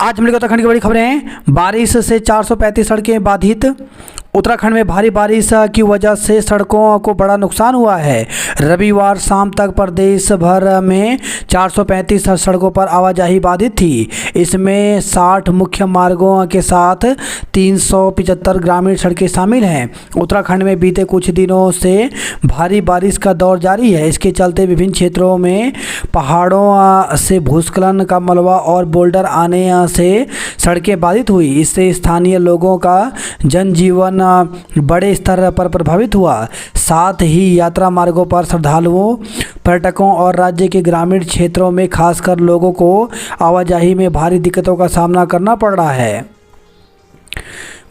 आज हम लोग उत्तराखंड की बड़ी खबरें। बारिश से 435 सड़कें बाधित। उत्तराखंड में भारी बारिश की वजह से सड़कों को बड़ा नुकसान हुआ है। रविवार शाम तक प्रदेश भर में 435 सड़कों पर आवाजाही बाधित थी। इसमें 60 मुख्य मार्गों के साथ 375 ग्रामीण सड़कें शामिल हैं। उत्तराखंड में बीते कुछ दिनों से भारी बारिश का दौर जारी है। इसके चलते विभिन्न क्षेत्रों में पहाड़ों से भूस्खलन का मलबा और बोल्डर आने से सड़कें बाधित हुई। इससे स्थानीय लोगों का जनजीवन बड़े स्तर पर प्रभावित हुआ। साथ ही यात्रा मार्गों पर श्रद्धालुओं, पर्यटकों और राज्य के ग्रामीण क्षेत्रों में खासकर लोगों को आवाजाही में भारी दिक्कतों का सामना करना पड़ रहा है।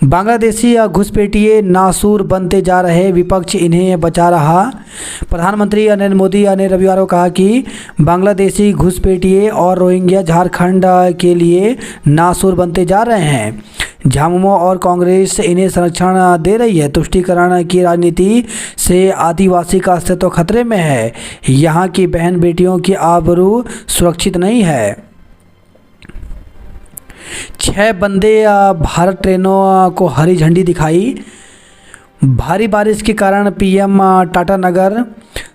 बांग्लादेशी घुसपैठिए नासूर बनते जा रहे, विपक्ष इन्हें बचा रहा। प्रधानमंत्री नरेंद्र मोदी ने रविवार को कहा कि बांग्लादेशी घुसपैठिए और रोहिंग्या झारखंड के लिए नासूर बनते जा रहे हैं। झामुमो और कांग्रेस इन्हें संरक्षण दे रही है। तुष्टीकरण की राजनीति से आदिवासी का अस्तित्व खतरे में है। यहाँ की बहन बेटियों की आबरू सुरक्षित नहीं है। 6 वंदे भारत ट्रेनों को हरी झंडी दिखाई। भारी बारिश के कारण पीएम टाटानगर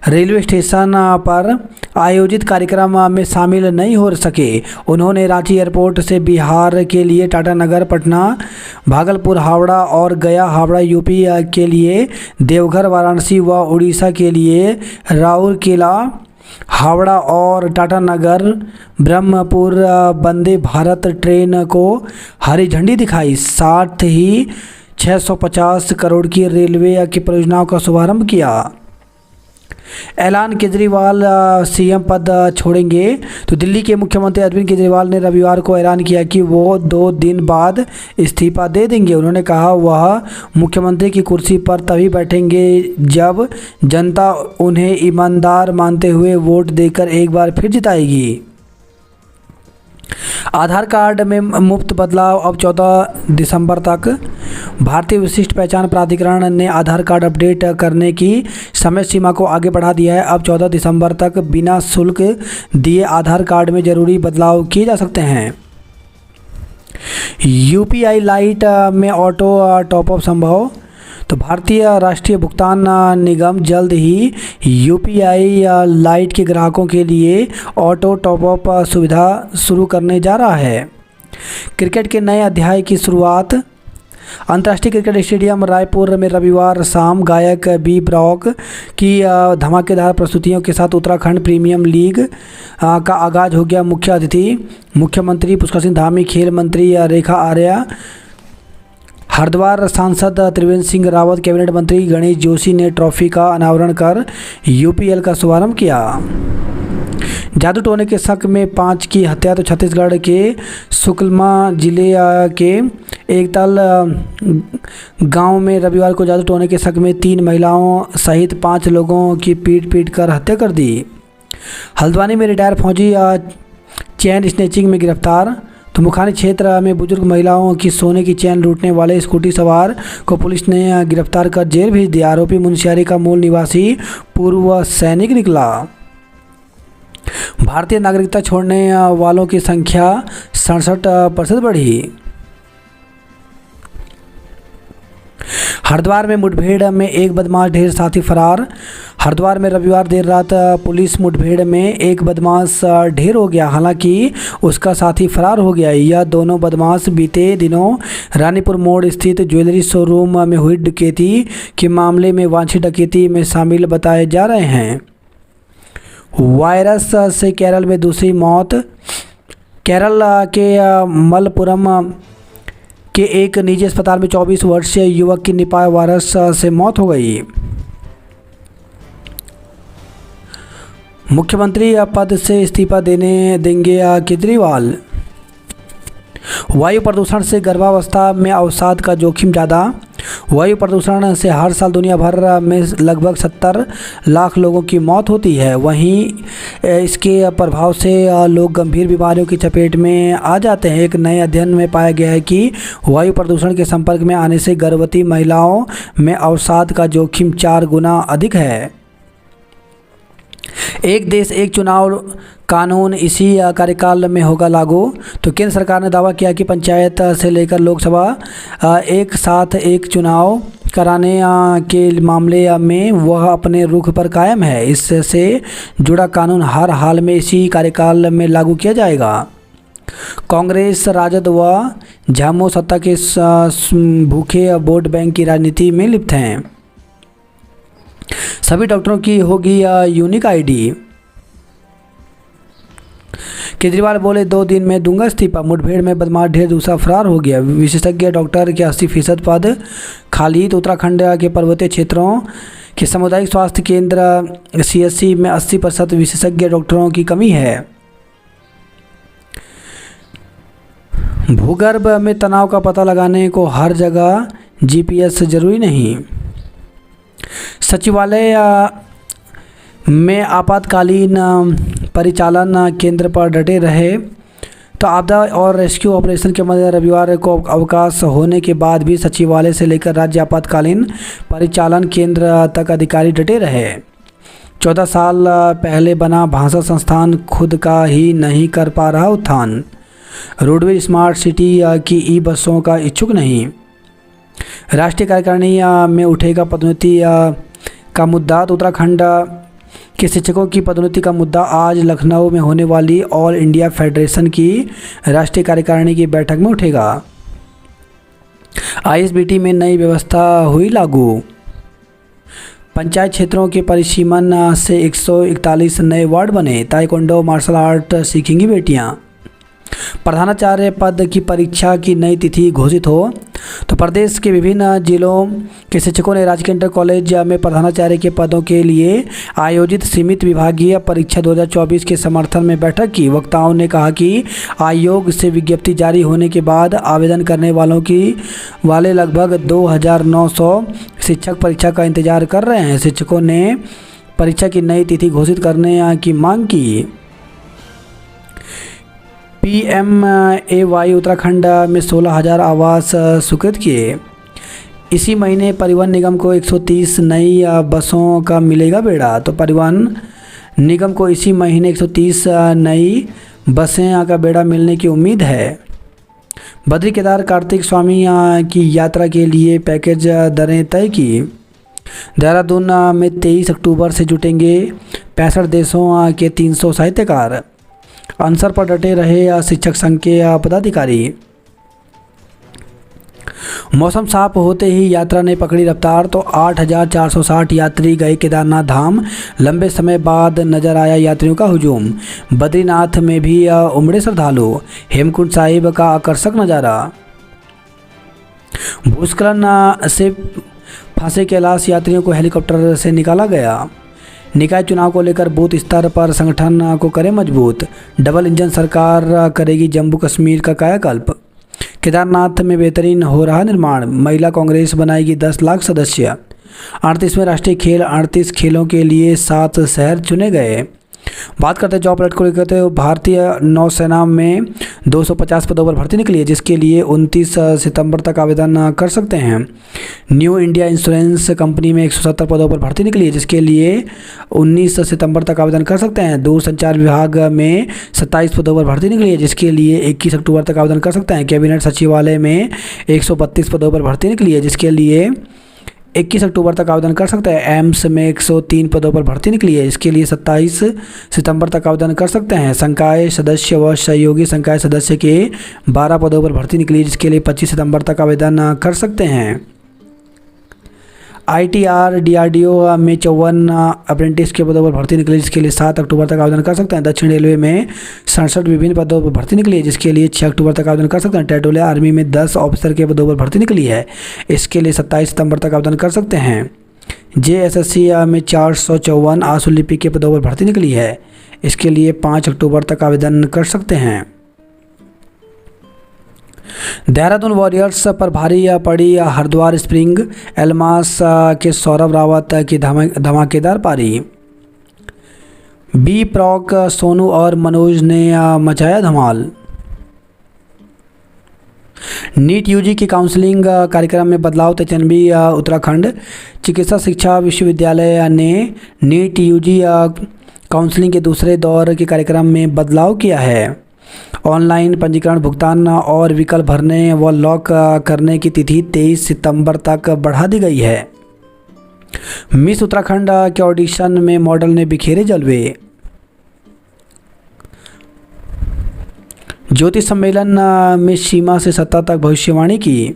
रेलवे स्टेशन पर आयोजित कार्यक्रम में शामिल नहीं हो सके। उन्होंने रांची एयरपोर्ट से बिहार के लिए टाटानगर, पटना, भागलपुर, हावड़ा और गया हावड़ा यूपी के लिए, देवघर, वाराणसी व उड़ीसा के लिए राउरकेला, हावड़ा और टाटानगर ब्रह्मपुर वंदे भारत ट्रेन को हरी झंडी दिखाई। साथ ही 650 करोड़ की रेलवे की परियोजनाओं का शुभारंभ किया। ऐलान, केजरीवाल सीएम पद छोड़ेंगे। तो दिल्ली के मुख्यमंत्री अरविंद केजरीवाल ने रविवार को ऐलान किया कि वो 2 दिन बाद इस्तीफा दे देंगे। उन्होंने कहा वह मुख्यमंत्री की कुर्सी पर तभी बैठेंगे जब जनता उन्हें ईमानदार मानते हुए वोट देकर एक बार फिर जिताएगी। आधार कार्ड में मुफ्त बदलाव अब 14 दिसंबर तक। भारतीय विशिष्ट पहचान प्राधिकरण ने आधार कार्ड अपडेट करने की समय सीमा को आगे बढ़ा दिया है। अब 14 दिसंबर तक बिना शुल्क दिए आधार कार्ड में जरूरी बदलाव किए जा सकते हैं। यूपीआई लाइट में ऑटो टॉपअप संभव। तो भारतीय राष्ट्रीय भुगतान निगम जल्द ही यूपीआई लाइट के ग्राहकों के लिए ऑटो टॉपअप सुविधा शुरू करने जा रहा है। क्रिकेट के नए अध्याय की शुरुआत। अंतर्राष्ट्रीय क्रिकेट स्टेडियम रायपुर में रविवार शाम गायक बी ब्रॉक की धमाकेदार प्रस्तुतियों के साथ उत्तराखंड प्रीमियम लीग का आगाज हो गया। मुख्य अतिथि मुख्यमंत्री पुष्कर सिंह धामी, खेल मंत्री रेखा आर्या, हरिद्वार सांसद त्रिवेंद्र सिंह रावत, कैबिनेट मंत्री गणेश जोशी ने ट्रॉफी का अनावरण कर यूपीएल का शुभारंभ किया। जादू टोने के शक में 5 की हत्या। तो छत्तीसगढ़ के सुकमा जिले के एकताल गांव में रविवार को जादू टोने के शक में 3 महिलाओं सहित 5 लोगों की पीट कर हत्या कर दी। हल्द्वानी में रिटायर फौजी चैन स्नैचिंग में गिरफ्तार। तो मुखानी क्षेत्र में बुजुर्ग महिलाओं की सोने की चैन लूटने वाले स्कूटी सवार को पुलिस ने गिरफ्तार कर जेल भेज दिया। आरोपी मुनस्यारी का मूल निवासी पूर्व सैनिक निकला। भारतीय नागरिकता छोड़ने वालों की संख्या 67% बढ़ी। हरिद्वार में मुठभेड़ में एक बदमाश ढेर साथी फरार। हरिद्वार में रविवार देर रात पुलिस मुठभेड़ में एक बदमाश ढेर हो गया, हालांकि उसका साथी फरार हो गया। यह दोनों बदमाश बीते दिनों रानीपुर मोड़ स्थित ज्वेलरी शोरूम में हुई डकैती के मामले में वांछित डकैती में शामिल बताए जा रहे हैं। वायरस से केरल में दूसरी मौत। केरल के मलपुरम के एक निजी अस्पताल में 24 वर्षीय युवक की निपाह वायरस से मौत हो गई। मुख्यमंत्री पद से इस्तीफा देंगे केजरीवाल। वायु प्रदूषण से गर्भावस्था में अवसाद का जोखिम ज़्यादा। वायु प्रदूषण से हर साल दुनिया भर में लगभग 70 लाख लोगों की मौत होती है। वहीं इसके प्रभाव से लोग गंभीर बीमारियों की चपेट में आ जाते हैं। एक नए अध्ययन में पाया गया है कि वायु प्रदूषण के संपर्क में आने से गर्भवती महिलाओं में अवसाद का जोखिम 4 गुना अधिक है। एक देश एक चुनाव कानून इसी कार्यकाल में होगा लागू। तो केंद्र सरकार ने दावा किया कि पंचायत से लेकर लोकसभा एक साथ एक चुनाव कराने के मामले में वह अपने रुख पर कायम है। इससे जुड़ा कानून हर हाल में इसी कार्यकाल में लागू किया जाएगा। कांग्रेस राजद व झामो सत्ता के भूखे वोट बैंक की राजनीति में लिप्त हैं। सभी डॉक्टरों की होगी यूनिक आईडी। केजरीवाल बोले 2 दिन में दूंगा इस्तीफा, मुठभेड़ में बदमाश ढेर दूसरा फरार हो गया। विशेषज्ञ डॉक्टर के 80% पद खाली। तो उत्तराखंड के पर्वतीय क्षेत्रों के सामुदायिक स्वास्थ्य केंद्र CSC में 80% विशेषज्ञ डॉक्टरों की कमी है। भूगर्भ में तनाव का पता लगाने को हर जगह GPS जरूरी नहीं। सचिवालय में आपातकालीन परिचालन केंद्र पर डटे रहे। तो आपदा और रेस्क्यू ऑपरेशन के मध्य रविवार को अवकाश होने के बाद भी सचिवालय से लेकर राज्य आपातकालीन परिचालन केंद्र तक अधिकारी डटे रहे। 14 साल पहले बना भाषा संस्थान खुद का ही नहीं कर पा रहा उत्थान। रोडवेज स्मार्ट सिटी की बसों का इच्छुक नहीं। राष्ट्रीय कार्यकारिणी में उठेगा पदोन्नति का मुद्दा। तो उत्तराखंड के शिक्षकों की पदोन्नति का मुद्दा आज लखनऊ में होने वाली ऑल इंडिया फेडरेशन की राष्ट्रीय कार्यकारिणी की बैठक में उठेगा। ISBT में नई व्यवस्था हुई लागू। पंचायत क्षेत्रों के परिसीमन से 141 नए वार्ड बने। ताइक्वांडो मार्शल आर्ट सीखेंगी बेटियां। प्रधानाचार्य पद की परीक्षा की नई तिथि घोषित हो। तो प्रदेश के विभिन्न जिलों के शिक्षकों ने राजकीय इंटर कॉलेज में प्रधानाचार्य के पदों के लिए आयोजित सीमित विभागीय परीक्षा 2024 के समर्थन में बैठक की। वक्ताओं ने कहा कि आयोग से विज्ञप्ति जारी होने के बाद आवेदन करने वाले लगभग 2900 शिक्षक परीक्षा का इंतजार कर रहे हैं। शिक्षकों ने परीक्षा की नई तिथि घोषित करने की मांग की। PMAY उत्तराखंड में 16,000 आवास स्वीकृत किए। इसी महीने परिवहन निगम को 130 नई बसों का मिलेगा बेड़ा। तो परिवहन निगम को इसी महीने 130 नई बसें का बेड़ा मिलने की उम्मीद है। बद्री केदार कार्तिक स्वामी की यात्रा के लिए पैकेज दरें तय की। देहरादून में 23 अक्टूबर से जुटेंगे 65 देशों के 300 साहित्यकार। अनसर पर डटे रहे शिक्षक संघ के पदाधिकारी। मौसम साफ होते ही यात्रा ने पकड़ी रफ्तार। तो 8,460 यात्री गए केदारनाथ धाम। लंबे समय बाद नजर आया यात्रियों का हुजूम। बद्रीनाथ में भी उमड़े श्रद्धालु। हेमकुंड साहिब का आकर्षक नज़ारा। भूस्खलन से फंसे कैलाश यात्रियों को हेलीकॉप्टर से निकाला गया। निकाय चुनाव को लेकर बूथ स्तर पर संगठन को करें मजबूत। डबल इंजन सरकार करेगी जम्मू कश्मीर का कायाकल्प। केदारनाथ में बेहतरीन हो रहा निर्माण। महिला कांग्रेस बनाएगी 10 लाख सदस्य। 38वें राष्ट्रीय खेल 38 खेलों के लिए 7 शहर चुने गए। बात करते हैं जॉब अलर्ट को लेकर। भारतीय नौसेना में 250 पदों पर भर्ती निकली है, जिसके लिए 29 सितंबर तक आवेदन कर सकते हैं। न्यू इंडिया इंश्योरेंस कंपनी में 170 पदों पर भर्ती निकली है, जिसके लिए 19 सितंबर तक आवेदन कर सकते हैं। दूरसंचार विभाग में 27 पदों पर भर्ती निकली है, जिसके लिए 21 अक्टूबर तक आवेदन कर सकते हैं। कैबिनेट सचिवालय में 132 पदों पर भर्ती निकली है, जिसके लिए 21 अक्टूबर तक आवेदन कर सकते हैं। एम्स में 103 पदों पर भर्ती निकली है, इसके लिए 27 सितंबर तक आवेदन कर सकते हैं। संकाय सदस्य व सहयोगी संकाय सदस्य के 12 पदों पर भर्ती निकली है, जिसके लिए 25 सितंबर तक आवेदन कर सकते हैं। ITR DRDO में 54 अप्रेंटिस के पदों पर भर्ती निकली, जिसके लिए 7 अक्टूबर तक आवेदन कर सकते हैं। दक्षिण रेलवे में 67 विभिन्न पदों पर भर्ती निकली है, जिसके लिए 6 अक्टूबर तक आवेदन कर सकते हैं। टैटोले आर्मी में 10 ऑफिसर के पदों पर भर्ती निकली है, इसके लिए 27 सितंबर तक आवेदन कर सकते हैं। JSSC में 454 आशुलिपि के पदों पर भर्ती निकली है, इसके लिए 5 अक्टूबर तक आवेदन कर सकते हैं। देहरादून वॉरियर्स पर भारी पड़ी हरिद्वार स्प्रिंग। एलमास के सौरभ रावत की धमाकेदार पारी। B-Proc सोनू और मनोज ने मचाया धमाल। नीट UG की काउंसलिंग कार्यक्रम में बदलाव। तेचनबी उत्तराखंड चिकित्सा शिक्षा विश्वविद्यालय ने नीट UG काउंसलिंग के दूसरे दौर के कार्यक्रम में बदलाव किया है। ऑनलाइन पंजीकरण, भुगतान और विकल्प भरने व लॉक करने की तिथि 23 सितंबर तक बढ़ा दी गई है। मिस उत्तराखंड के ऑडिशन में मॉडल ने बिखेरे जलवे। ज्योतिष सम्मेलन में सीमा से सत्ता तक भविष्यवाणी की।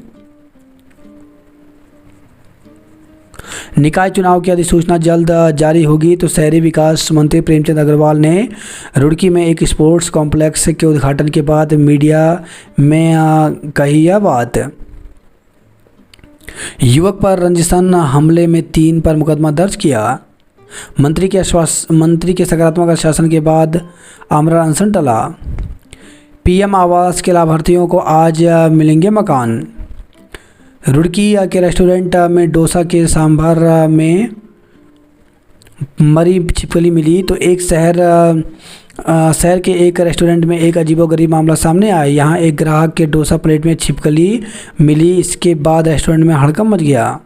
निकाय चुनाव की अधिसूचना जल्द जारी होगी तो शहरी विकास मंत्री प्रेमचंद अग्रवाल ने रुड़की में एक स्पोर्ट्स कॉम्प्लेक्स के उद्घाटन के बाद मीडिया में कही यह बात। युवक पर रंजिशन हमले में 3 पर मुकदमा दर्ज किया। मंत्री के सकारात्मक आश्वासन के बाद आमरण अनशन टला। पीएम आवास के लाभार्थियों को आज मिलेंगे मकान। रुड़की के रेस्टोरेंट में डोसा के सांभर में मरी छिपकली मिली तो एक शहर के एक रेस्टोरेंट में एक अजीबोगरीब मामला सामने आया। यहां एक ग्राहक के डोसा प्लेट में छिपकली मिली। इसके बाद रेस्टोरेंट में हड़कंप मच गया।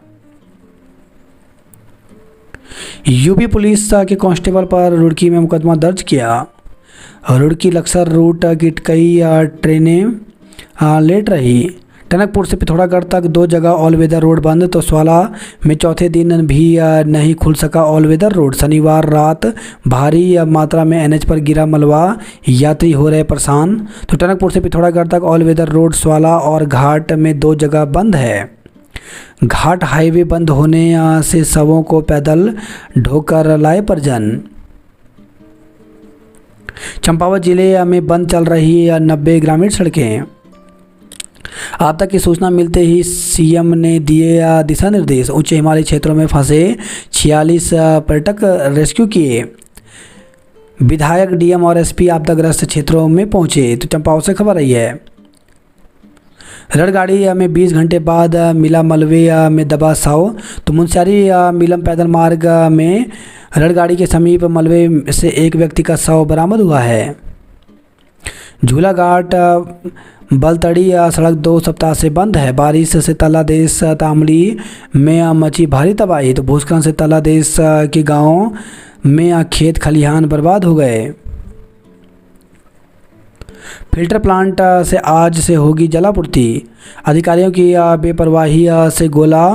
यूपी पुलिस के कांस्टेबल पर रुड़की में मुकदमा दर्ज किया। रुड़की लक्सर रूट की कई ट्रेनें लेट रही। टनकपुर से पिथौरागढ़ तक 2 जगह ऑल वेदर रोड बंद तो स्वाला में चौथे दिन भी नहीं खुल सका ऑल वेदर रोड। शनिवार रात भारी मात्रा में एनएच पर गिरा मलबा, यात्री हो रहे परेशान। तो टनकपुर से पिथौरागढ़ तक ऑल वेदर रोड स्वाला और घाट में 2 जगह बंद है। घाट हाईवे बंद होने से शवों को पैदल ढोकर लाए परिजन। चंपावत जिले में बंद चल रही 90 ग्रामीण सड़कें। आपदा की सूचना मिलते ही सीएम ने दिए दिशा निर्देश। उच्च हिमालयी क्षेत्रों में फंसे 46 पर्यटक रेस्क्यू किए। विधायक, डीएम और एसपी आपदाग्रस्त क्षेत्रों में पहुंचे। तो चंपावत से खबर आई है। रेलगाड़ी में 20 घंटे बाद मिला मलबे में दबा शव। तो मुंशियारी मिलम पैदल मार्ग में रेलगाड़ी के समीप मलबे से एक व्यक्ति का शव बरामद हुआ है। झूलाघाट बलतड़ी सड़क 2 सप्ताह से बंद है। बारिश से तलादेश तामली में मची भारी तबाही। तो भूस्खलन से तलादेश के गांवों में खेत खलिहान बर्बाद हो गए। फिल्टर प्लांट से आज से होगी जलापूर्ति। अधिकारियों की बेपरवाही से गोला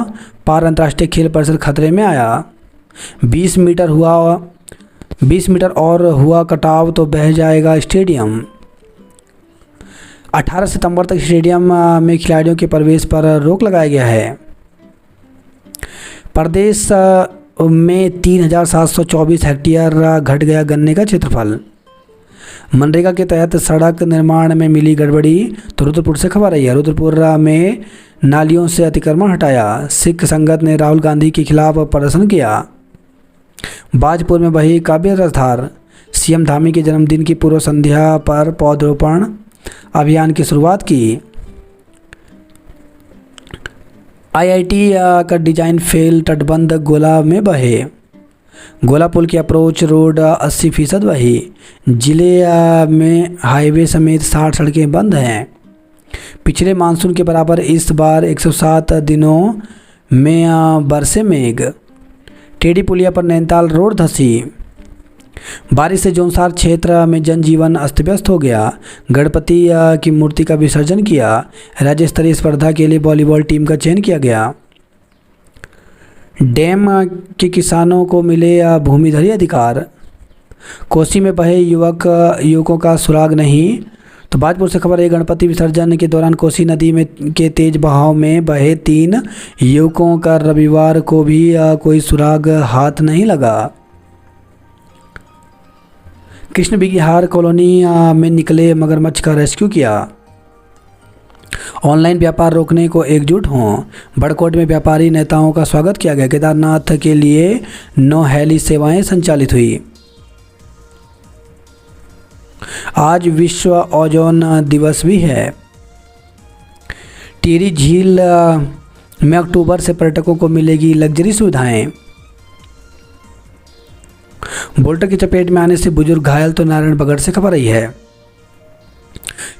पार अंतर्राष्ट्रीय खेल परिसर खतरे में आया। 20 मीटर और हुआ कटाव तो बह जाएगा स्टेडियम। 18 सितंबर तक स्टेडियम में खिलाड़ियों के प्रवेश पर रोक लगाया गया है। प्रदेश में 3724 हेक्टेयर घट गया गन्ने का क्षेत्रफल। मनरेगा के तहत सड़क निर्माण में मिली गड़बड़ी। तो रुद्रपुर से खबर आई है। रुद्रपुर में नालियों से अतिक्रमण हटाया। सिख संगत ने राहुल गांधी के खिलाफ प्रदर्शन किया। बाजपुर में बही काव्य रसधार। सीएम धामी के जन्मदिन की पूर्व संध्या पर पौधरोपण अभियान की शुरुआत की। आईआईटी का डिजाइन फेल, तटबंध गोला में बहे। गोला पुल की अप्रोच रोड 80% बही। जिले में हाईवे समेत 60 सड़कें बंद हैं। पिछले मानसून के बराबर इस बार 107 दिनों में बरसे मेघ। टेढ़ी पुलिया पर नैनीताल रोड धंसी। बारिश से जोनसार क्षेत्र में जनजीवन अस्त व्यस्त हो गया। गणपति की मूर्ति का विसर्जन किया। राज्य स्तरीय स्पर्धा के लिए वॉलीबॉल टीम का चयन किया गया। डैम के किसानों को मिले भूमिधरी अधिकार। कोसी में बहे युवकों का सुराग नहीं। तो बाजपुर से खबर है। गणपति विसर्जन के दौरान कोसी नदी में के तेज बहाव में बहे 3 युवकों का रविवार को भी कोई सुराग हाथ नहीं लगा। कृष्ण बिहार कॉलोनी में निकले मगरमच्छ का रेस्क्यू किया। ऑनलाइन व्यापार रोकने को एकजुट हों। बड़कोट में व्यापारी नेताओं का स्वागत किया गया। केदारनाथ के लिए 9 हेली सेवाएं संचालित हुई। आज विश्व ओजोन दिवस भी है। टिहरी झील में अक्टूबर से पर्यटकों को मिलेगी लग्जरी सुविधाएं। बोल्टर की चपेट में आने से बुजुर्ग घायल। तो नारायणगढ़ से खबर आई है।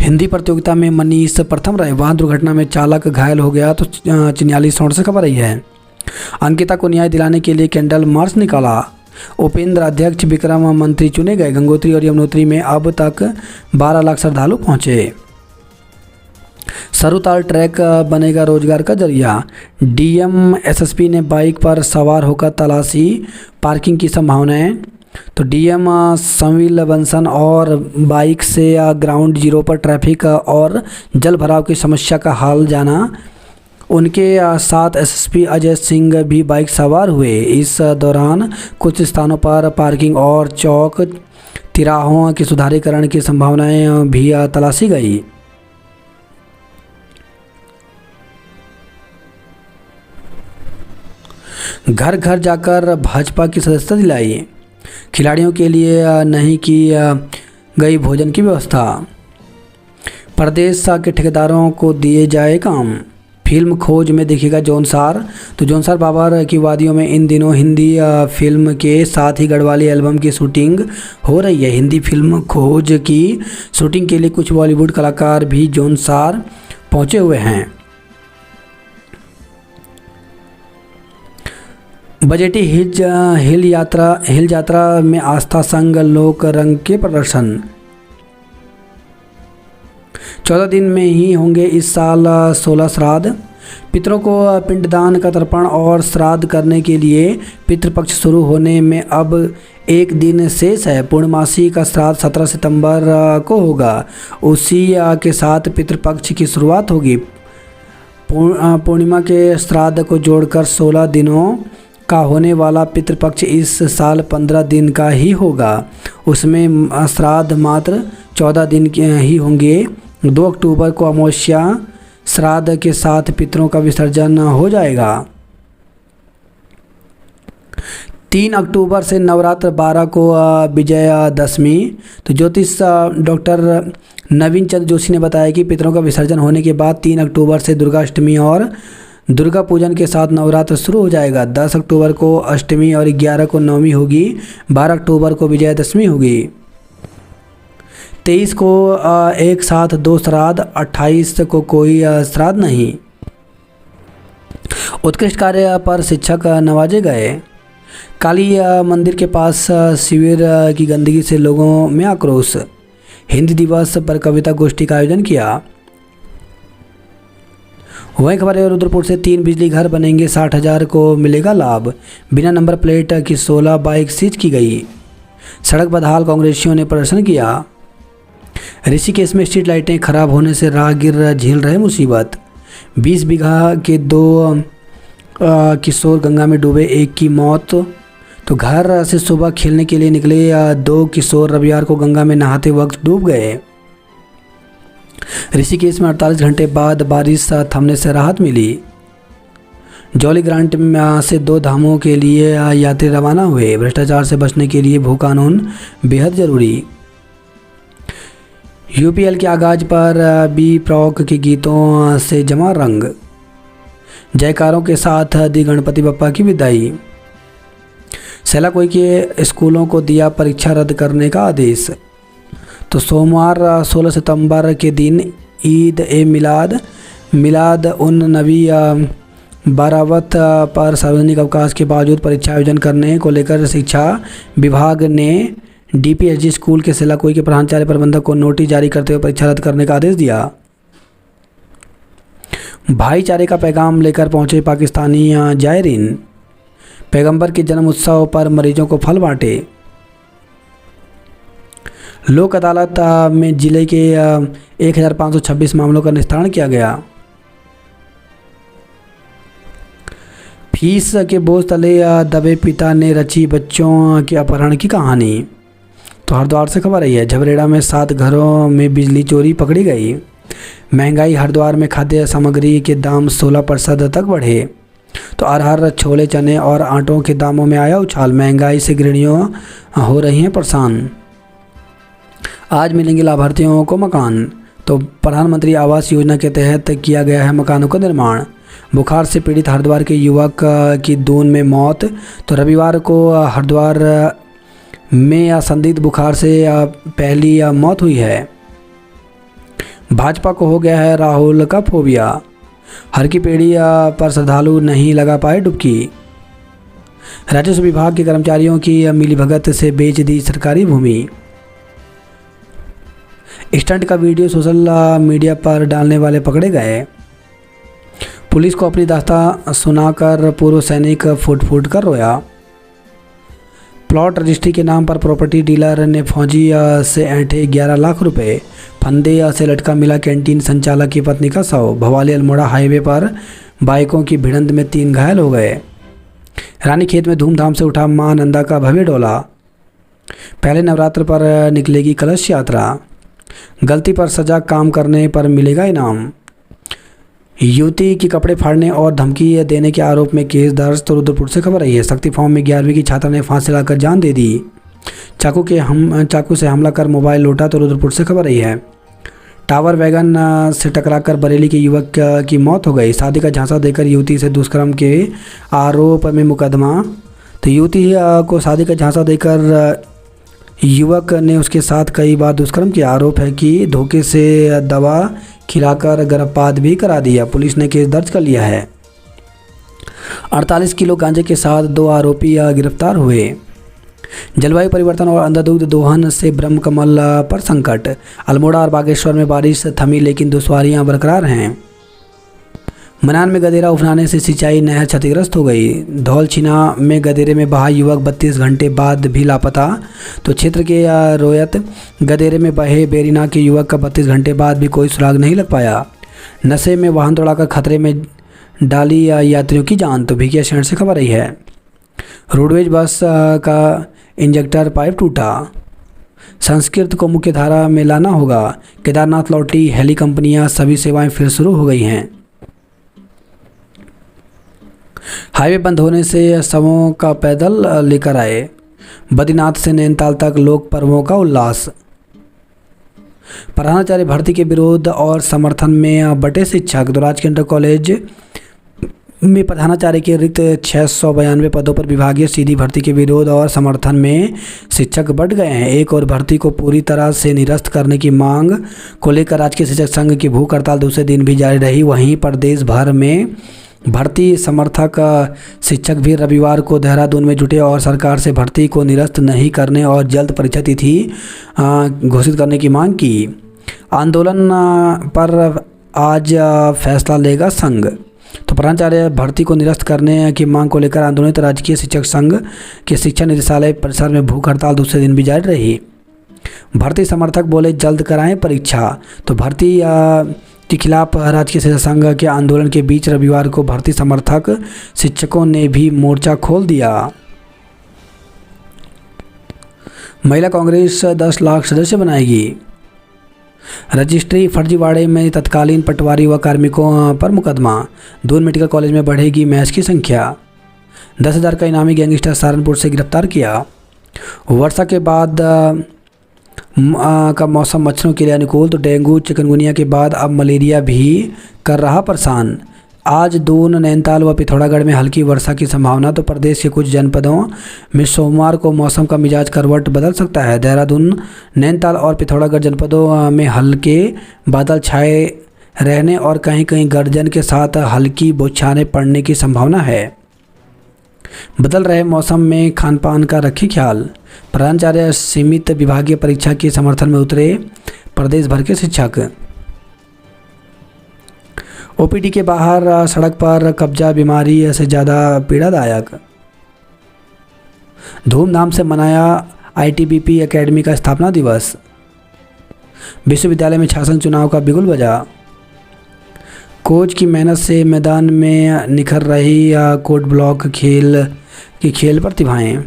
हिंदी प्रतियोगिता में मनीष प्रथम रहे। वाहन दुर्घटना में चालक घायल हो गया। तो चिन्याली सौड़ से खबर आई है। अंकिता को न्याय दिलाने के लिए कैंडल मार्च निकाला। उपेंद्र अध्यक्ष, विक्रम मंत्री चुने गए। गंगोत्री और यमुनोत्री में अब तक 12 लाख श्रद्धालु पहुंचे। सरुताल ट्रैक बनेगा रोजगार का जरिया। डीएम एसएसपी ने बाइक पर सवार होकर तलाशी पार्किंग की संभावनाएं। तो डीएम संविल बंसन और बाइक से ग्राउंड जीरो पर ट्रैफिक और जल भराव की समस्या का हाल जाना। उनके साथ एसएसपी अजय सिंह भी बाइक सवार हुए। इस दौरान कुछ स्थानों पर पार्किंग और चौक तिराहों के सुधारीकरण की संभावनाएं भी तलाशी गई। घर घर जाकर भाजपा की सदस्यता दिलाई। खिलाड़ियों के लिए नहीं की गई भोजन की व्यवस्था। प्रदेश के ठेकेदारों को दिए जाए काम। फिल्म खोज में दिखेगा जौनसार। तो जौनसार बाबर की वादियों में इन दिनों हिंदी फिल्म के साथ ही गढ़वाली एल्बम की शूटिंग हो रही है। हिंदी फिल्म खोज की शूटिंग के लिए कुछ बॉलीवुड कलाकार भी जौनसार पहुंचे हुए हैं। बजटी हिल यात्रा में आस्था संघ लोक रंग के प्रदर्शन। 14 दिन में ही होंगे इस साल 16 श्राद्ध। पितरों को पिंडदान का तर्पण और श्राद्ध करने के लिए पितृपक्ष शुरू होने में अब एक दिन शेष है। पूर्णमासी का श्राद्ध 17 सितंबर को होगा। उसी के साथ पितृपक्ष की शुरुआत होगी। पूर्णिमा के श्राद्ध को जोड़कर 16 दिनों का होने वाला पितृपक्ष इस साल 15 दिन का ही होगा। उसमें श्राद्ध मात्र 14 दिन के ही होंगे। 2 अक्टूबर को अमावस्या श्राद्ध के साथ पितरों का विसर्जन हो जाएगा। 3 अक्टूबर से नवरात्र, 12 को विजयादशमी। तो ज्योतिष डॉक्टर नवीन चंद्र जोशी ने बताया कि पितरों का विसर्जन होने के बाद 3 अक्टूबर से दुर्गाष्टमी और दुर्गा पूजन के साथ नवरात्र शुरू हो जाएगा। 10 अक्टूबर को अष्टमी और 11 को नवमी होगी। 12 अक्टूबर को विजयादशमी होगी। 23 को एक साथ 2 श्राद्ध, 28 को कोई श्राद्ध नहीं। उत्कृष्ट कार्य पर शिक्षक नवाजे गए। काली मंदिर के पास शिविर की गंदगी से लोगों में आक्रोश। हिंदी दिवस पर कविता गोष्ठी का आयोजन किया। वहीं खबर है रुद्रपुर से 3 बिजली घर बनेंगे, 60,000 को मिलेगा लाभ। बिना नंबर प्लेट की 16 बाइक सीज की गई। सड़क बदहाल, कांग्रेसियों ने प्रदर्शन किया। ऋषिकेश में स्ट्रीट लाइटें खराब होने से राहगीर झेल रहे मुसीबत। 20 बीघा के 2 किशोर गंगा में डूबे, 1 की मौत। तो घर से सुबह खेलने के लिए निकले 2 किशोर रविवार को गंगा में नहाते वक्त डूब गए। ऋषिकेश में 48 घंटे बाद बारिश थमने से राहत मिली। जॉली ग्रांट से 2 धामों के लिए यात्री रवाना हुए। भ्रष्टाचार से बचने के लिए भू कानून बेहद जरूरी। यूपीएल के आगाज पर बी प्रॉक के गीतों से जमा रंग। जयकारों के साथ दी गणपति बप्पा की विदाई। सेलाकोई के स्कूलों को दिया परीक्षा रद्द करने का आदेश। तो सोमवार 16 सितंबर के दिन ईद ए मिलाद उन नबी बारावत पर सार्वजनिक अवकाश के बावजूद परीक्षा आयोजन करने को लेकर शिक्षा विभाग ने डीपीएसजी स्कूल के सेलाकोई के प्राचार्य प्रबंधक को नोटिस जारी करते हुए परीक्षा रद्द करने का आदेश दिया। भाईचारे का पैगाम लेकर पहुंचे पाकिस्तानी जायरीन। पैगंबर के जन्म उत्सव पर मरीजों को फल बांटे। लोक अदालत में जिले के 1526 मामलों का निस्तारण किया गया। फीस के बोझ तले दबे पिता ने रची बच्चों के अपहरण की कहानी। तो हरिद्वार से खबर आई है। झबरेड़ा में 7 घरों में बिजली चोरी पकड़ी गई। महंगाई, हरिद्वार में खाद्य सामग्री के दाम 16% तक बढ़े। तो अरहर, छोले, चने और आटों के दामों में आया उछाल। महंगाई से गृहिणियों हो रही हैं परेशान। आज मिलेंगे लाभार्थियों को मकान। तो प्रधानमंत्री आवास योजना के तहत किया गया है मकानों का निर्माण। बुखार से पीड़ित हरिद्वार के युवक की दून में मौत। तो रविवार को हरिद्वार में संदिग्ध बुखार से पहली मौत हुई है। भाजपा को हो गया है राहुल का फोबिया। हर की पेड़ी पर श्रद्धालु नहीं लगा पाए डुबकी। राजस्व विभाग के कर्मचारियों की मिलीभगत से बेच दी सरकारी भूमि। स्टंट का वीडियो सोशल मीडिया पर डालने वाले पकड़े गए। पुलिस को अपनी दास्तां सुनाकर पूर्व सैनिक फूट फूट कर रोया। प्लॉट रजिस्ट्री के नाम पर प्रॉपर्टी डीलर ने फौजी से ऐंठे 11 लाख रुपए। फंदे से लटका मिला कैंटीन संचालक की पत्नी का शव। भवाली अल्मोड़ा हाईवे पर बाइकों की भिड़ंत में 3 घायल हो गए। रानीखेत में धूमधाम से उठा मां नंदा का भव्य डोला। पहले नवरात्र पर निकलेगी कलश यात्रा। गलती पर सजा, काम करने पर मिलेगा इनाम। युवती की कपड़े फाड़ने और धमकी देने के आरोप में केस दर्ज। तो रुद्रपुर से खबर आई है। शक्ति फॉर्म में 11वीं की छात्रा ने फांसी लगाकर जान दे दी। चाकू से हमला कर मोबाइल लूटा। तो रुद्रपुर से खबर आई है। टावर वैगन से टकराकर बरेली के युवक की मौत हो गई। शादी का झांसा देकर युवती से दुष्कर्म के आरोप में मुकदमा। तो युवती को शादी का झांसा देकर युवक ने उसके साथ कई बार दुष्कर्म किया। आरोप है कि धोखे से दवा खिलाकर गर्भपात भी करा दिया। पुलिस ने केस दर्ज कर लिया है। 48 किलो गांजे के साथ 2 आरोपी गिरफ्तार हुए। जलवायु परिवर्तन और अंधाधुंध दोहन से ब्रह्मकमल पर संकट। अल्मोड़ा और बागेश्वर में बारिश थमी लेकिन दुश्वारियां बरकरार हैं। मनान में गदेरा उफनाने से सिंचाई नहर क्षतिग्रस्त हो गई। धौलछिना में गदेरे में बहा युवक 32 घंटे बाद भी लापता। तो क्षेत्र के रोयत गदेरे में बहे बेरीना के युवक का 32 घंटे बाद भी कोई सुराग नहीं लग पाया। नशे में वाहन दौड़ाकर खतरे में डाली यात्रियों की जान। तो भिकिया शहर से खबर आई है। रोडवेज बस का इंजेक्टर पाइप टूटा। संस्कृत को मुख्य धारा में लाना होगा। केदारनाथ लौटी हेली कंपनियां, सभी सेवाएं फिर शुरू हो गई हैं। हाईवे बंद होने से शवों का पैदल लेकर आए। बद्रीनाथ से नैनीताल तक लोक पर्वों का उल्लास। प्रधानाचार्य भर्ती के विरोध और समर्थन में बटे शिक्षक। तो राजकीय इंटर कॉलेज में प्रधानाचार्य के रिक्त 692 पदों पर विभागीय सीधी भर्ती के विरोध और समर्थन में शिक्षक बढ़ गए हैं। एक और भर्ती को पूरी तरह से निरस्त करने की मांग को लेकर राजकीय शिक्षक संघ की भूख हड़ताल दूसरे दिन भी जारी रही। वहीं प्रदेश भर में भर्ती समर्थक शिक्षक भी रविवार को देहरादून में जुटे और सरकार से भर्ती को निरस्त नहीं करने और जल्द परीक्षा तिथि घोषित करने की मांग की। आंदोलन पर आज फैसला लेगा संघ। तो प्रधानाचार्य भर्ती को निरस्त करने की मांग को लेकर आंदोलित राजकीय शिक्षक संघ के शिक्षा निदेशालय परिसर में भूख हड़ताल दूसरे दिन भी जारी रही। भर्ती समर्थक बोले जल्द कराएं परीक्षा। तो भर्ती के खिलाफ राजकीय शिक्षक संघ के आंदोलन के बीच रविवार को भर्ती समर्थक शिक्षकों ने भी मोर्चा खोल दिया। महिला कांग्रेस 10 लाख सदस्य बनाएगी। रजिस्ट्री फर्जीवाड़े में तत्कालीन पटवारी व कार्मिकों पर मुकदमा। दून मेडिकल कॉलेज में बढ़ेगी मैच की संख्या। 10,000 का इनामी गैंगस्टर सहारनपुर से गिरफ्तार किया। वर्षा के बाद का मौसम मच्छरों के लिए अनुकूल। तो डेंगू चिकनगुनिया के बाद अब मलेरिया भी कर रहा परेशान। आज दून, नैनीताल व पिथौरागढ़ में हल्की वर्षा की संभावना। तो प्रदेश के कुछ जनपदों में सोमवार को मौसम का मिजाज करवट बदल सकता है। देहरादून, नैनीताल और पिथौरागढ़ जनपदों में हल्के बादल छाए रहने और कहीं कहीं गर्जन के साथ हल्की बौछारें पड़ने की संभावना है। बदल रहे मौसम में खान पान का रखें ख्याल। प्रधानाचार्य सीमित विभागीय परीक्षा के समर्थन में उतरे प्रदेश भर के शिक्षक। ओपीडी के बाहर सड़क पर कब्जा बीमारी से ज़्यादा पीड़ादायक। धूमधाम से मनाया आईटीबीपी एकेडमी का स्थापना दिवस। विश्वविद्यालय में शासन चुनाव का बिगुल बजा। कोच की मेहनत से मैदान में निखर रही कोट ब्लॉक की खेल प्रतिभाएं।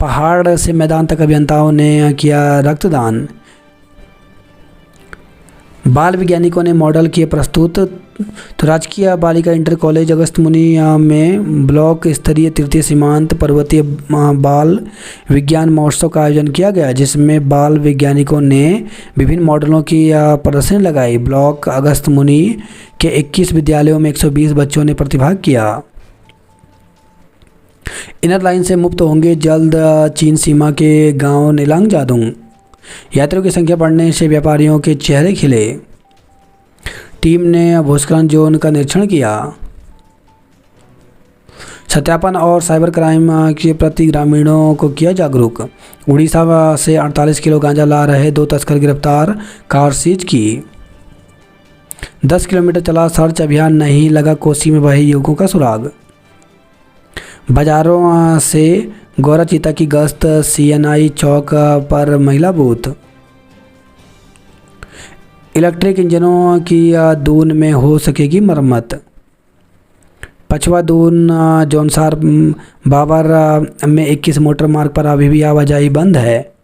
पहाड़ से मैदान तक अभियंताओं ने किया रक्तदान। बाल वैज्ञानिकों ने मॉडल किए प्रस्तुत। तो राजकीय बालिका इंटर कॉलेज अगस्त मुनि में ब्लॉक स्तरीय तृतीय सीमांत पर्वतीय बाल विज्ञान महोत्सव का आयोजन किया गया, जिसमें बाल वैज्ञानिकों ने विभिन्न मॉडलों की प्रदर्शनी लगाई। ब्लॉक अगस्त मुनि के 21 विद्यालयों में 120 बच्चों ने प्रतिभाग किया। इनर लाइन से मुक्त होंगे जल्द चीन सीमा के गांव निलांग जादोंग। यात्रियों की संख्या बढ़ने से व्यापारियों के चेहरे खिले। टीम ने भूस्खलन जोन का निरीक्षण किया। सत्यापन और साइबर क्राइम के प्रति ग्रामीणों को किया जागरूक। उड़ीसा से 48 किलो गांजा ला रहे 2 तस्कर गिरफ्तार, कार सीज की। 10 किलोमीटर चला सर्च अभियान, नहीं लगा कोसी में बहे युवकों का सुराग। बाजारों से गौरा चीता की गश्त, CNI चौक पर महिला बूथ। इलेक्ट्रिक इंजनों की दून में हो सकेगी मरम्मत। पछवा दून जौनसार बाबर में 21 मोटर मार्ग पर अभी भी आवाजाही बंद है।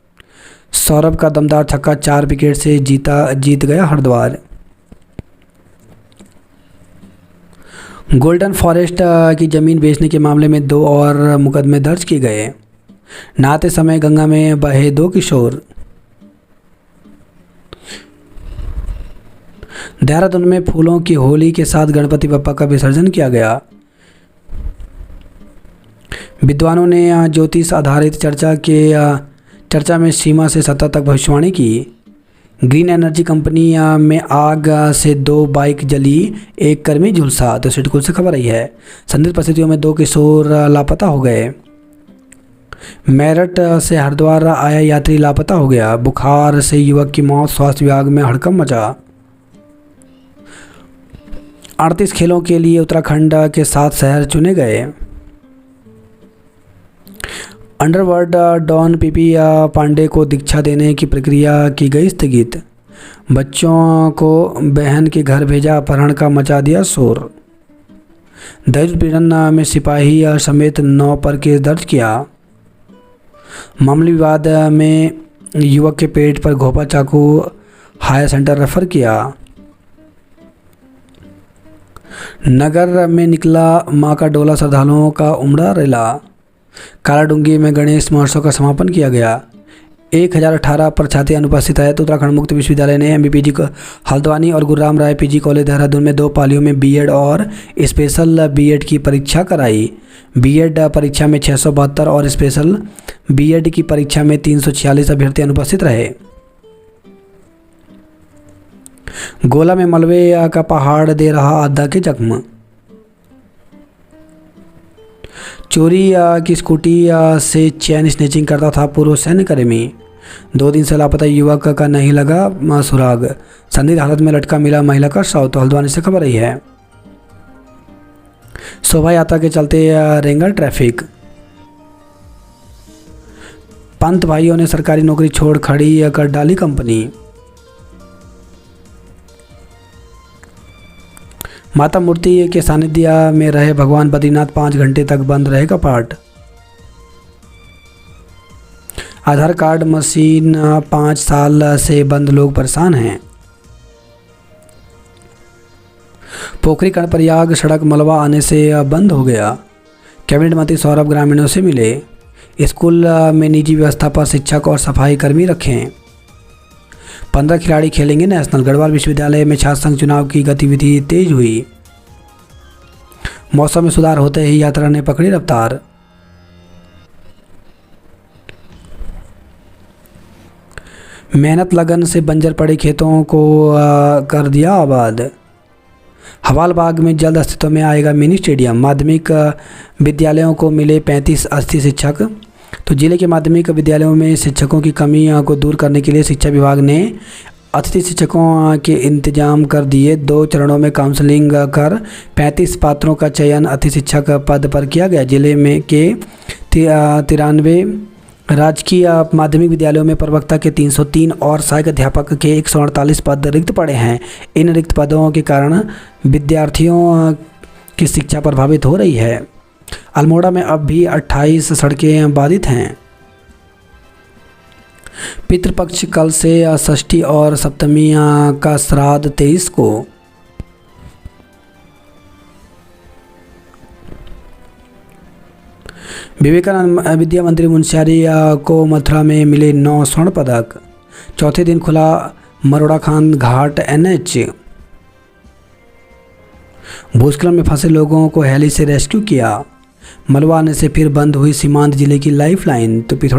सौरभ का दमदार छक्का, 4 विकेट से जीत गया हरिद्वार। गोल्डन फॉरेस्ट की ज़मीन बेचने के मामले में 2 और मुकदमे दर्ज किए गए। नहाते समय गंगा में बहे 2 किशोर। देहरादून में फूलों की होली के साथ गणपति बप्पा का विसर्जन किया गया। विद्वानों ने ज्योतिष आधारित चर्चा में सीमा से सत्ता तक भविष्यवाणी की। ग्रीन एनर्जी कंपनी में आग से 2 बाइक जली, 1 कर्मी झुलसा। तो सिडकुल से खबर आई है। संदिग्ध परिस्थितियों में 2 किशोर लापता हो गए। मेरठ से हरिद्वार आया यात्री लापता हो गया। बुखार से युवक की मौत, स्वास्थ्य विभाग में हड़कंप मचा। 38 खेलों के लिए उत्तराखंड के 7 शहर चुने गए। अंडरवर्ल्ड डॉन PP पांडे को दीक्षा देने की प्रक्रिया की गई स्थगित। बच्चों को बहन के घर भेजा, अपहरण का मचा दिया शोर। दहेज उत्पीड़न में सिपाही समेत 9 पर केस दर्ज किया। मामूली विवाद में युवक के पेट पर घोंपा चाकू, हायर सेंटर रेफर किया। नगर में निकला मां का डोला, श्रद्धालुओं का उमड़ा रेला। कालाडूंगी में गणेश महोत्सव का समापन किया गया। 1018 परीक्षार्थी अनुपस्थित है। तो उत्तराखंड मुक्त विश्वविद्यालय ने MBPG हल्द्वानी और गुरुराम राय PG कॉलेज देहरादून में 2 पालियों में B.Ed और स्पेशल B.Ed की परीक्षा कराई। B.Ed परीक्षा में 672 और स्पेशल B.Ed की परीक्षा में 346 अभ्यर्थी अनुपस्थित रहे। गोला में मलबे का पहाड़ दे रहा आधा के जख्म। चोरी की स्कूटी से चैन स्नेचिंग करता था पूर्व सैन्यकर्मी। 2 दिन से लापता युवक का नहीं लगा सुराग। संदिग्ध हालत में लटका मिला महिला का शव। तो हल्द्वानी से खबर आई है। शोभा यात्रा के चलते रेंगा ट्रैफिक। पंत भाइयों ने सरकारी नौकरी छोड़ खड़ी कर डाली कंपनी। माता मूर्ति के सानिध्य में रहे भगवान बद्रीनाथ, 5 घंटे तक बंद रहेगा पाठ। आधार कार्ड मशीन 5 साल से बंद, लोग परेशान हैं। पोखरी कर्णप्रयाग सड़क मलबा आने से बंद हो गया। कैबिनेट मंत्री सौरभ ग्रामीणों से मिले। स्कूल में निजी व्यवस्था पर शिक्षक और सफाई कर्मी रखें। 15 खिलाड़ी खेलेंगे नेशनल। गढ़वाल विश्वविद्यालय में छात्र संघ चुनाव की गतिविधि तेज हुई। मौसम में सुधार होते ही यात्रा ने पकड़ी रफ्तार। मेहनत लगन से बंजर पड़े खेतों को कर दिया आबाद। हवालबाग में जल्द अस्तित्व में आएगा मिनी स्टेडियम। माध्यमिक विद्यालयों को मिले 35 अतिथि शिक्षक। तो जिले के माध्यमिक विद्यालयों में शिक्षकों की कमी को दूर करने के लिए शिक्षा विभाग ने अतिथि शिक्षकों के इंतजाम कर दिए। 2 चरणों में काउंसलिंग कर 35 पात्रों का चयन अतिथि शिक्षक पद पर किया गया। जिले में के 93 राजकीय माध्यमिक विद्यालयों में प्रवक्ता के 303 और सहायक अध्यापक के 148 पद रिक्त पड़े हैं। इन रिक्त पदों के कारण विद्यार्थियों की शिक्षा प्रभावित हो रही है। अल्मोड़ा में अब भी 28 सड़कें बाधित हैं। पितृपक्ष कल से, षष्ठी और सप्तमी का श्राद्ध 23 को। विवेकानंद विद्या मंत्री मुंशियारी को मथुरा में मिले 9 स्वर्ण पदक। चौथे दिन खुला मरोड़ा खान घाट NH। भूस्खलन में फंसे लोगों को हेली से रेस्क्यू किया। मलबा आने से फिर बंद हुई सीमांत जिले की लाइफलाइन। तो